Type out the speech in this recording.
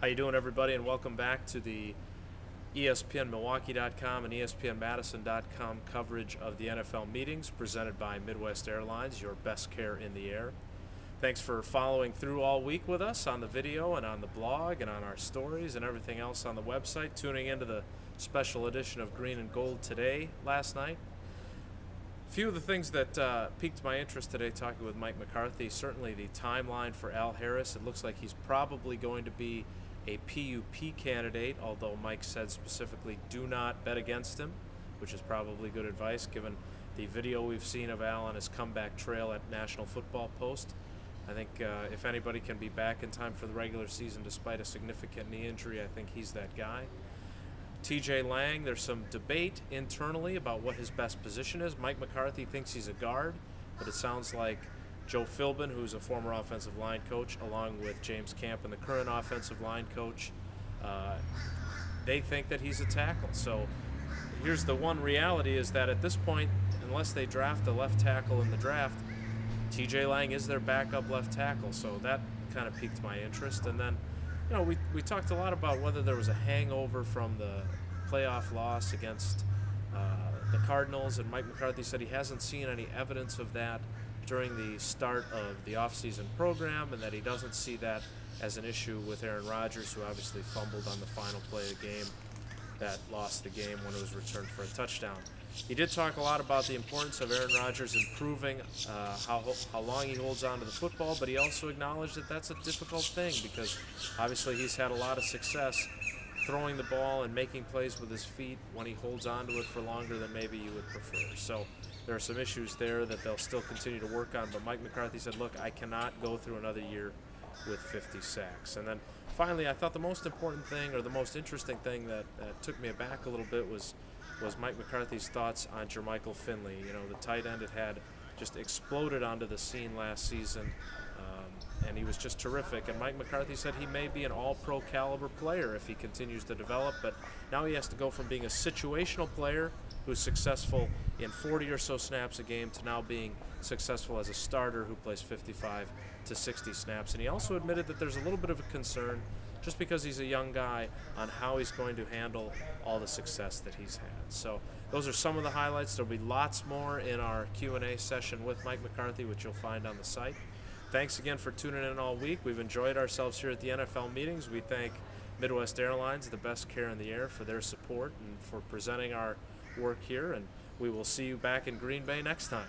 How you doing, everybody, and welcome back to the ESPNMilwaukee.com and ESPNMadison.com coverage of the NFL meetings presented by Midwest Airlines, your best care in the air. Thanks for following through all week with us on the video and on the blog and on our stories and everything else on the website, tuning into the special edition of Green and Gold today last night. A few of the things that piqued my interest today talking with Mike McCarthy, certainly the timeline for Al Harris. It looks like he's probably going to be a PUP candidate, although Mike said specifically do not bet against him, which is probably good advice given the video we've seen of Al on his comeback trail at National Football Post. I think if anybody can be back in time for the regular season despite a significant knee injury, I think he's that guy. TJ Lang, there's some debate internally about what his best position is. Mike McCarthy thinks he's a guard, but it sounds like Joe Philbin, who's a former offensive line coach, along with James Camp and the current offensive line coach, they think that he's a tackle. So here's the one reality is that at this point, unless they draft a left tackle in the draft, TJ Lang is their backup left tackle. So that kind of piqued my interest. And then, you know, we talked a lot about whether there was a hangover from the playoff loss against the Cardinals, and Mike McCarthy said he hasn't seen any evidence of that during the start of the offseason program, and that he doesn't see that as an issue with Aaron Rodgers, who obviously fumbled on the final play of the game that lost the game when it was returned for a touchdown. He did talk a lot about the importance of Aaron Rodgers improving how long he holds on to the football, but he also acknowledged that that's a difficult thing because obviously he's had a lot of success throwing the ball and making plays with his feet when he holds on to it for longer than maybe you would prefer. So there are some issues there that they'll still continue to work on, but Mike McCarthy said, look, I cannot go through another year with 50 sacks. And then finally, I thought the most important thing or the most interesting thing that took me aback a little bit was Mike McCarthy's thoughts on Jermichael Finley. You know, the tight end had just exploded onto the scene last season, and he was just terrific. And Mike McCarthy said he may be an all-pro caliber player if he continues to develop, but now he has to go from being a situational player who's successful in 40 or so snaps a game to now being successful as a starter who plays 55 to 60 snaps. And he also admitted that there's a little bit of a concern, just because he's a young guy, on how he's going to handle all the success that he's had. So those are some of the highlights. There'll be lots more in our Q&A session with Mike McCarthy, which you'll find on the site. Thanks again for tuning in all week. We've enjoyed ourselves here at the NFL meetings. We thank Midwest Airlines, the best care in the air, for their support and for presenting our work here, and we will see you back in Green Bay next time.